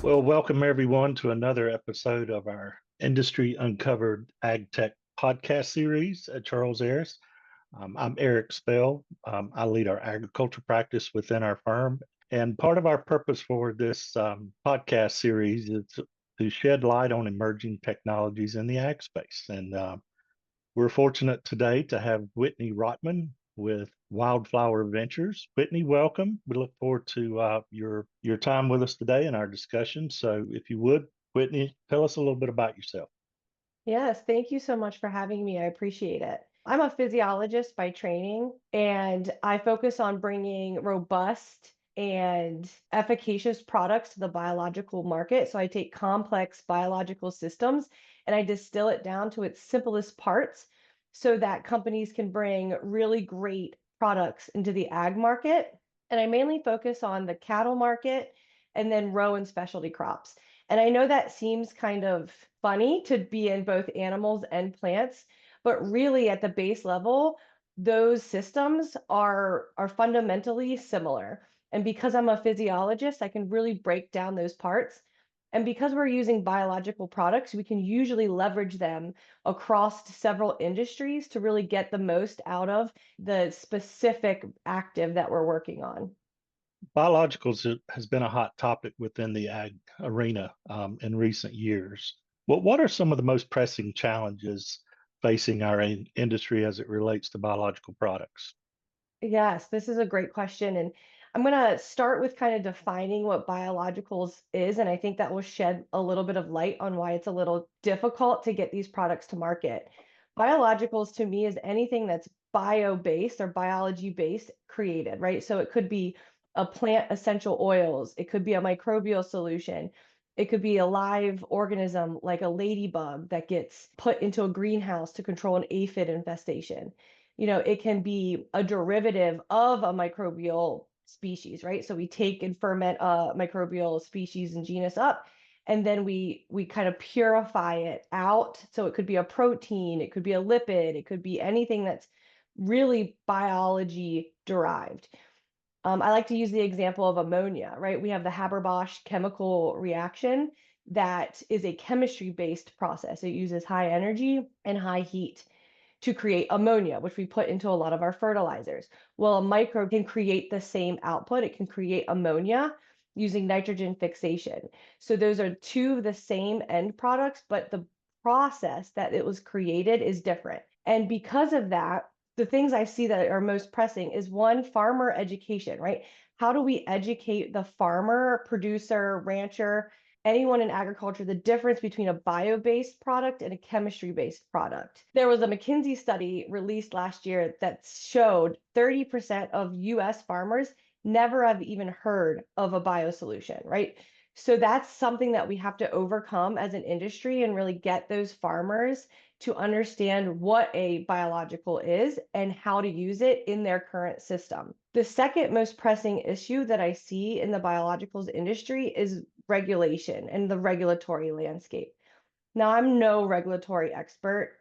Well, welcome everyone to another episode of our Industry Uncovered Ag Tech podcast series at Charles Aris. I'm Eric Spell. I lead our agriculture practice within our firm. And part of our purpose for this podcast series is to shed light on emerging technologies in the ag space. And we're fortunate today to have Whitney Rottman with Wildflower Ventures. Whitney, welcome. We look forward to your time with us today and our discussion. So, if you would, Whitney, tell us a little bit about yourself. Yes, thank you so much for having me. I appreciate it. I'm a physiologist by training, and I focus on bringing robust and efficacious products to the biological market. So I take complex biological systems and I distill it down to its simplest parts so that companies can bring really great products into the ag market. And I mainly focus on the cattle market and then row and specialty crops. And I know that seems kind of funny to be in both animals and plants, but really at the base level, those systems are fundamentally similar. And because I'm a physiologist, I can really break down those parts. And because we're using biological products, we can usually leverage them across several industries to really get the most out of the specific active that we're working on. Biologicals has been a hot topic within the ag arena in recent years. Well, what are some of the most pressing challenges facing our industry as it relates to biological products? Yes, this is a great question. And I'm going to start with kind of defining what biologicals is. And I think that will shed a little bit of light on why it's a little difficult to get these products to market. Biologicals to me is anything that's bio-based or biology-based created, right? So it could be a plant essential oils, it could be a microbial solution. It could be a live organism like a ladybug that gets put into a greenhouse to control an aphid infestation. It can be a derivative of a microbial species, right? So we take and ferment a microbial species and genus up, and then we kind of purify it out. So it could be a protein, it could be a lipid, it could be anything that's really biology derived. I like to use the example of ammonia, right? We have the Haber-Bosch chemical reaction that is a chemistry-based process. It uses high energy and high heat to create ammonia, which we put into a lot of our fertilizers. Well, a microbe can create the same output. It can create ammonia using nitrogen fixation. So those are two of the same end products, but the process that it was created is different. And because of that, the things I see that are most pressing is one, farmer education, right? How do we educate the farmer, producer, rancher, anyone in agriculture, the difference between a bio-based product and a chemistry-based product? There was a McKinsey study released last year that showed 30% of US farmers never have even heard of a bio solution, right? So that's something that we have to overcome as an industry and really get those farmers to understand what a biological is and how to use it in their current system. The second most pressing issue that I see in the biologicals industry is regulation and the regulatory landscape. Now, I'm no regulatory expert,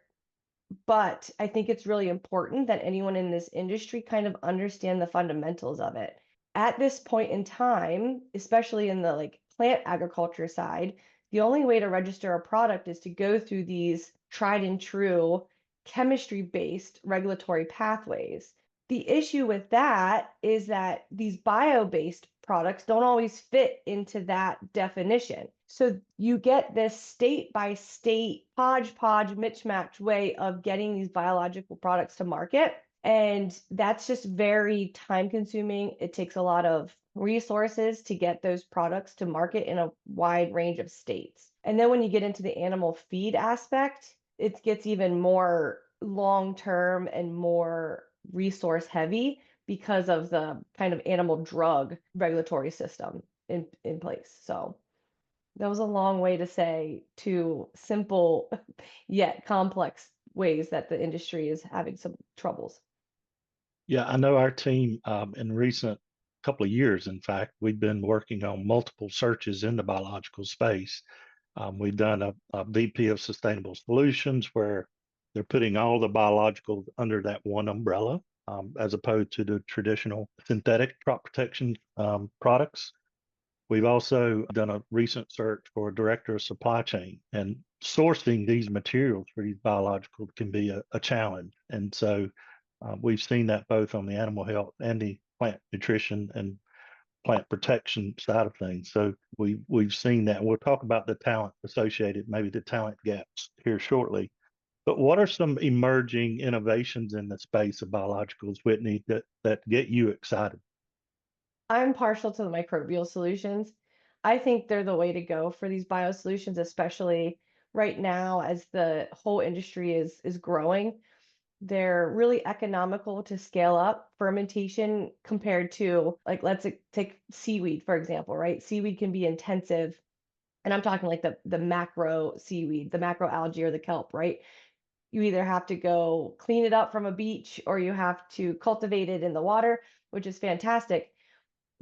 but I think it's really important that anyone in this industry kind of understand the fundamentals of it. At this point in time, especially in the plant agriculture side, the only way to register a product is to go through these tried and true chemistry-based regulatory pathways. The issue with that is that these bio-based products don't always fit into that definition. So you get this state by state hodgepodge mismatch way of getting these biological products to market. And that's just very time consuming. It takes a lot of resources to get those products to market in a wide range of states. And then when you get into the animal feed aspect, it gets even more long term and more resource heavy because of the kind of animal drug regulatory system in place. So that was a long way to say two simple yet complex ways that the industry is having some troubles. Yeah, I know our team in recent couple of years, in fact, we've been working on multiple searches in the biological space. We've done a VP of Sustainable Solutions where they're putting all the biological under that one umbrella, as opposed to the traditional synthetic crop protection products. We've also done a recent search for a director of supply chain, and sourcing these materials for these biologicals can be a challenge. And so we've seen that both on the animal health and the plant nutrition and plant protection side of things. So we've seen that. We'll talk about the talent associated, maybe the talent gaps here shortly. But what are some emerging innovations in the space of biologicals, Whitney, that get you excited? I'm partial to the microbial solutions. I think they're the way to go for these biosolutions, especially right now as the whole industry is growing. They're really economical to scale up fermentation compared to, like, take seaweed, for example, right? Seaweed can be intensive, and I'm talking like the macro seaweed, the macro algae or the kelp, right? You either have to go clean it up from a beach or you have to cultivate it in the water, which is fantastic,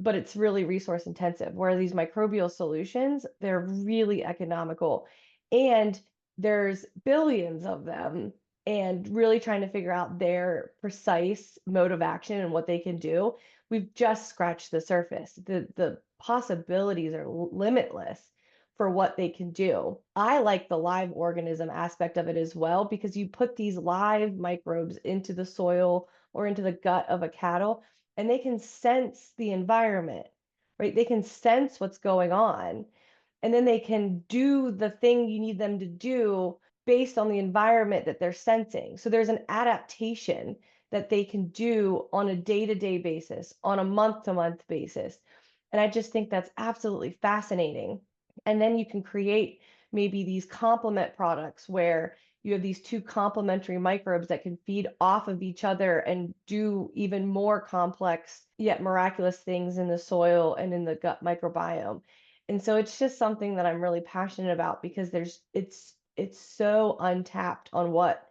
but it's really resource intensive. Where these microbial solutions, they're really economical. And there's billions of them, and really trying to figure out their precise mode of action and what they can do. We've just scratched the surface. The possibilities are limitless for what they can do. I like the live organism aspect of it as well, because you put these live microbes into the soil or into the gut of a cattle, and they can sense the environment, right? They can sense what's going on, and then they can do the thing you need them to do based on the environment that they're sensing. So there's an adaptation that they can do on a day-to-day basis, on a month-to-month basis. And I just think that's absolutely fascinating. And then you can create maybe these complement products where you have these two complementary microbes that can feed off of each other and do even more complex yet miraculous things in the soil and in the gut microbiome. And so it's just something that I'm really passionate about, because it's so untapped on what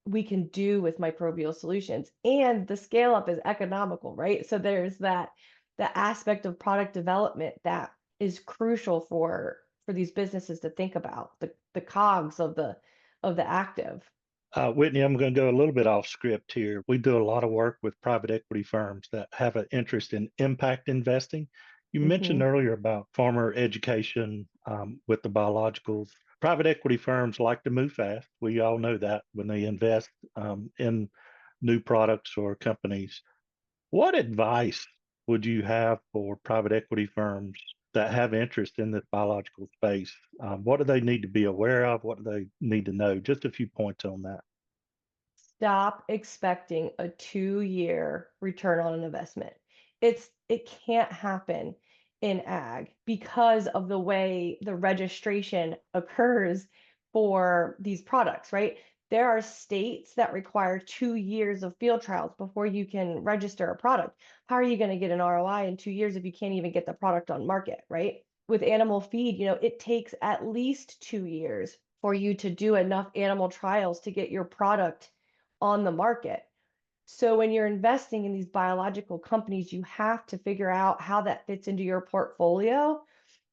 we can do with microbial solutions, and the scale up is economical, right? So there's that the aspect of product development that is crucial for these businesses to think about, the cogs of the active. Whitney, I'm going to go a little bit off script here. We do a lot of work with private equity firms that have an interest in impact investing. You mentioned Hmm. earlier about farmer education with the biologicals. Private equity firms like to move fast. We all know that when they invest in new products or companies. What advice would you have for private equity firms that have interest in this biological space? What do they need to be aware of? What do they need to know? Just a few points on that. Stop expecting a 2-year return on an investment. It can't happen in ag because of the way the registration occurs for these products, right? There are states that require 2 years of field trials before you can register a product. How are you going to get an ROI in 2 years if you can't even get the product on market, right? With animal feed, it takes at least 2 years for you to do enough animal trials to get your product on the market. So when you're investing in these biological companies, you have to figure out how that fits into your portfolio,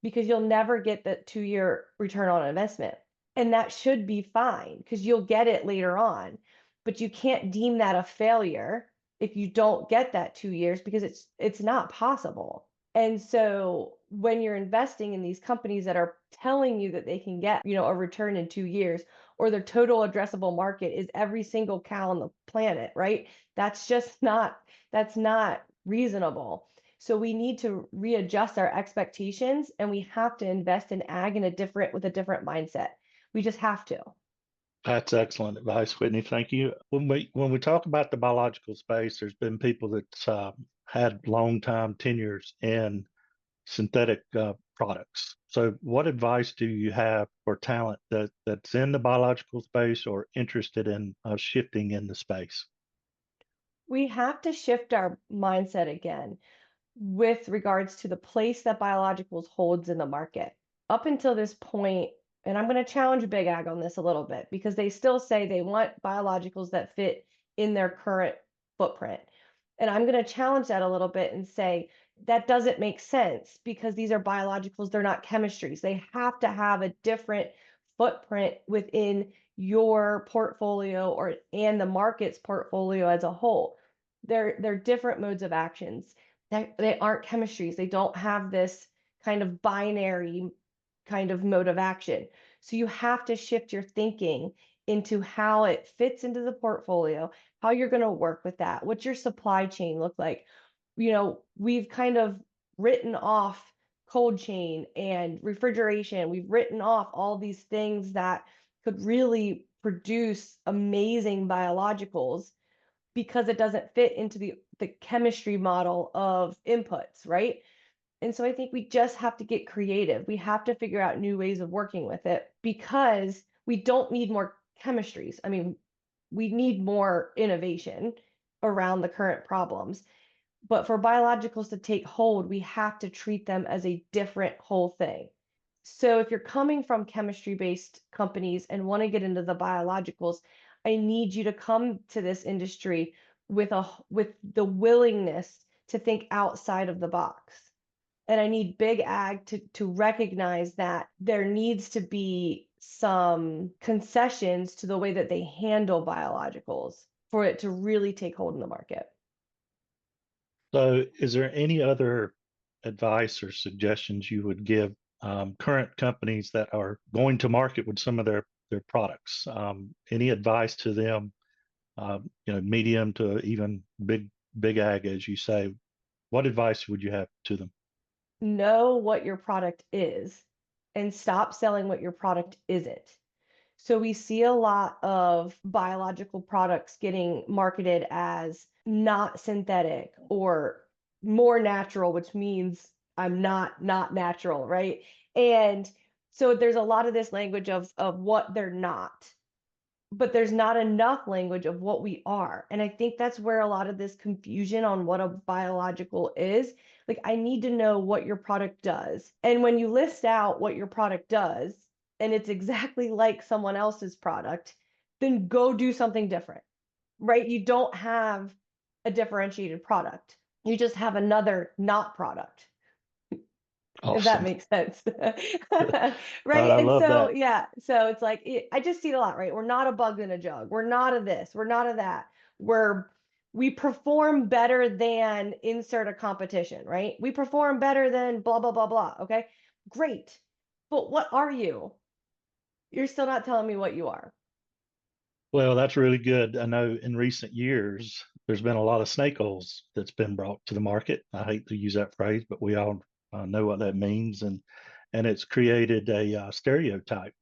because you'll never get that 2-year return on investment. And that should be fine because you'll get it later on. But you can't deem that a failure if you don't get that 2 years, because it's not possible. And so when you're investing in these companies that are telling you that they can get, a return in 2 years, or their total addressable market is every single cow on the planet, right? That's just not, that's not reasonable. So we need to readjust our expectations, and we have to invest in ag with a different mindset. We just have to. That's excellent advice, Whitney. Thank you. When we talk about the biological space, there's been people that had long time tenures in synthetic products. So, what advice do you have for talent that's in the biological space or interested in shifting in the space? We have to shift our mindset again with regards to the place that biologicals holds in the market. Up until this point, and I'm going to challenge Big Ag on this a little bit, because they still say they want biologicals that fit in their current footprint. And I'm going to challenge that a little bit and say that doesn't make sense, because these are biologicals, they're not chemistries. They have to have a different footprint within your portfolio and the market's portfolio as a whole. They're different modes of actions. They aren't chemistries. They don't have this kind of binary kind of mode of action. So you have to shift your thinking into how it fits into the portfolio, how you're going to work with that, what's your supply chain look like. We've kind of written off cold chain and refrigeration. We've written off all these things that could really produce amazing biologicals because it doesn't fit into the chemistry model of inputs, right? And so I think we just have to get creative. We have to figure out new ways of working with it because we don't need more chemistries. I mean, we need more innovation around the current problems. But for biologicals to take hold, we have to treat them as a different whole thing. So if you're coming from chemistry-based companies and want to get into the biologicals, I need you to come to this industry with the willingness to think outside of the box. And I need big ag to recognize that there needs to be some concessions to the way that they handle biologicals for it to really take hold in the market. So, is there any other advice or suggestions you would give current companies that are going to market with some of their products? Any advice to them? Medium to even big ag, as you say. What advice would you have to them? Know what your product is and stop selling what your product isn't. So we see a lot of biological products getting marketed as not synthetic or more natural, which means I'm not natural, right? And so there's a lot of this language of what they're not, but there's not enough language of what we are. And I think that's where a lot of this confusion on what a biological is. Like, I need to know what your product does. And when you list out what your product does, and it's exactly like someone else's product, then go do something different, right? You don't have a differentiated product. You just have another not product, if that Awesome. makes sense. Right. I And love so, that. yeah, so it's like, I just see it a lot, right? We're not a bug in a jug. We're not a this, we're not a that. We perform better than insert a competition, right? We perform better than blah, blah, blah, blah. Okay. Great. But what are you? You're still not telling me what you are. Well, that's really good. I know in recent years, there's been a lot of snake oils that's been brought to the market. I hate to use that phrase, but we all know what that means, and it's created a stereotype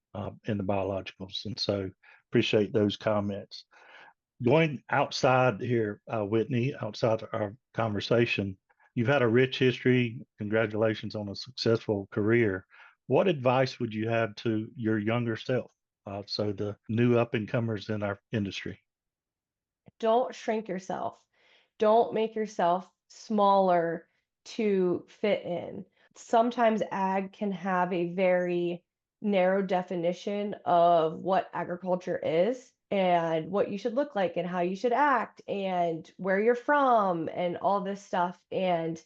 in the biologicals. And so, appreciate those comments. Going outside here, Whitney, outside our conversation, you've had a rich history. Congratulations on a successful career. What advice would you have to your younger self? So the new up and comers in our industry. Don't shrink yourself. Don't make yourself smaller to fit in. Sometimes ag can have a very narrow definition of what agriculture is and what you should look like and how you should act and where you're from and all this stuff. And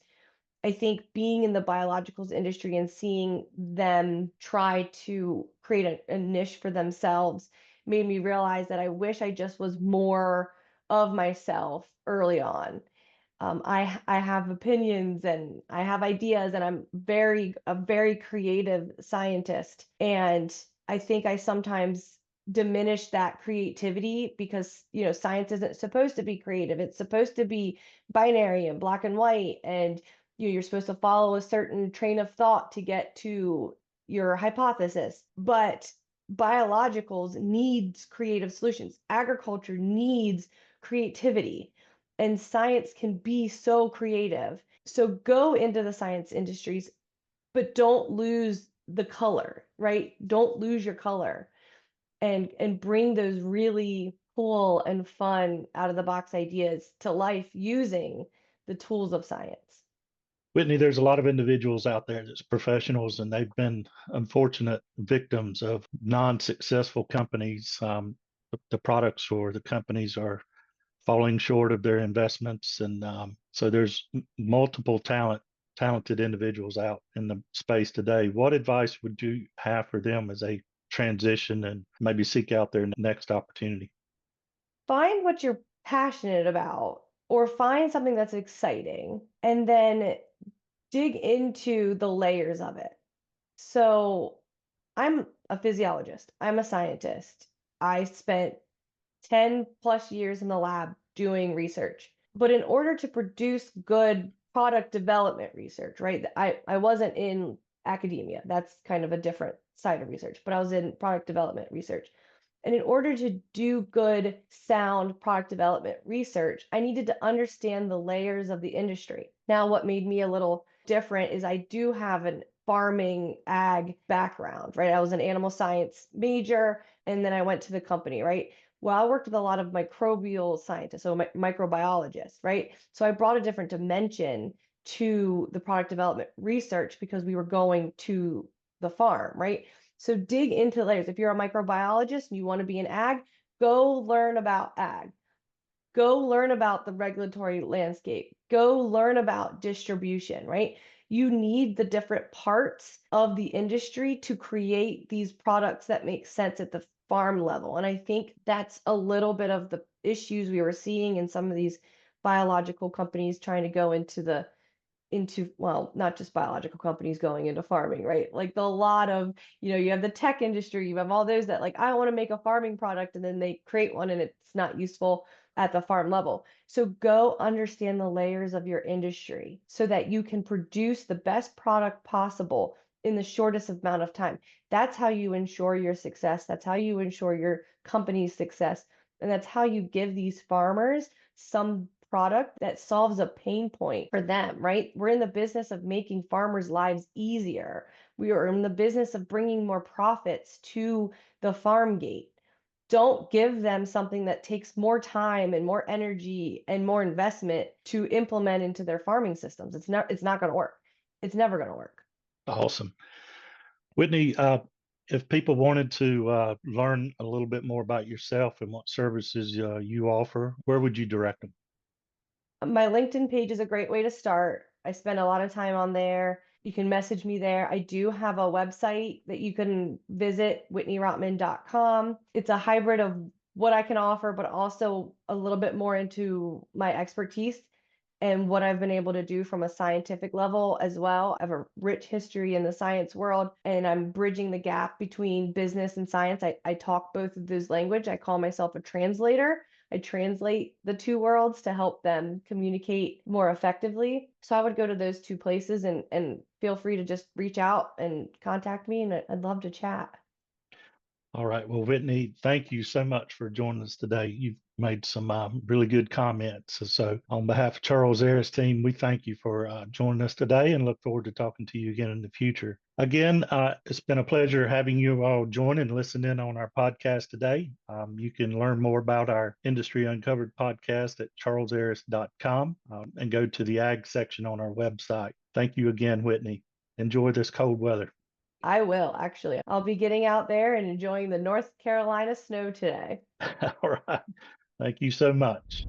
I think being in the biologicals industry and seeing them try to create a niche for themselves made me realize that I wish I just was more of myself early on. I have opinions and I have ideas, and I'm a very creative scientist. And I think I sometimes diminish that creativity because, science isn't supposed to be creative. It's supposed to be binary and black and white, and you're supposed to follow a certain train of thought to get to your hypothesis. But biologicals needs creative solutions. Agriculture needs creativity, and science can be so creative. So go into the science industries, but don't lose the color, right? Don't lose your color, and bring those really cool and fun out of the box ideas to life using the tools of science. Whitney, there's a lot of individuals out there that's professionals, and they've been unfortunate victims of non-successful companies. The products or the companies are falling short of their investments, and so there's multiple talented individuals out in the space today. What advice would you have for them as they transition and maybe seek out their next opportunity? Find what you're passionate about or find something that's exciting, and then dig into the layers of it. So I'm a physiologist, I'm a scientist. I spent 10 plus years in the lab doing research. But in order to produce good product development research, right? I wasn't in academia. That's kind of a different side of research, but I was in product development research. And in order to do good, sound product development research, I needed to understand the layers of the industry. Now, what made me a little different is I do have an farming ag background, right? I was an animal science major, and then I went to the company, right? Well, I worked with a lot of microbial scientists, so microbiologists, right? So I brought a different dimension to the product development research because we were going to the farm, right? So dig into layers. If you're a microbiologist and you want to be in ag, go learn about ag. Go learn about the regulatory landscape. Go learn about distribution, right? You need the different parts of the industry to create these products that make sense at the farm level. And I think that's a little bit of the issues we were seeing in some of these biological companies trying to go into, well, not just biological companies going into farming, right? Like a lot of, you have the tech industry, you have all those that like, I want to make a farming product, and then they create one and it's not useful at the farm level. So go understand the layers of your industry so that you can produce the best product possible in the shortest amount of time. That's how you ensure your success. That's how you ensure your company's success. And that's how you give these farmers some product that solves a pain point for them, right? We're in the business of making farmers' lives easier. We are in the business of bringing more profits to the farm gate. Don't give them something that takes more time and more energy and more investment to implement into their farming systems. It's not going to work. It's never going to work. Awesome. Whitney, if people wanted to learn a little bit more about yourself and what services you offer, where would you direct them? My LinkedIn page is a great way to start. I spend a lot of time on there. You can message me there. I do have a website that you can visit, whitneyrottman.com. It's a hybrid of what I can offer, but also a little bit more into my expertise and what I've been able to do from a scientific level as well. I have a rich history in the science world, and I'm bridging the gap between business and science. I talk both of those language. I call myself a translator. I translate the two worlds to help them communicate more effectively. So I would go to those two places, and feel free to just reach out and contact me, and I'd love to chat. All right. Well, Whitney, thank you so much for joining us today. You've made some really good comments. So, on behalf of Charles Aris team, we thank you for joining us today and look forward to talking to you again in the future. Again, it's been a pleasure having you all join and listen in on our podcast today. You can learn more about our Industry Uncovered podcast at charlesaris.com and go to the ag section on our website. Thank you again, Whitney. Enjoy this cold weather. I will actually. I'll be getting out there and enjoying the North Carolina snow today. All right. Thank you so much.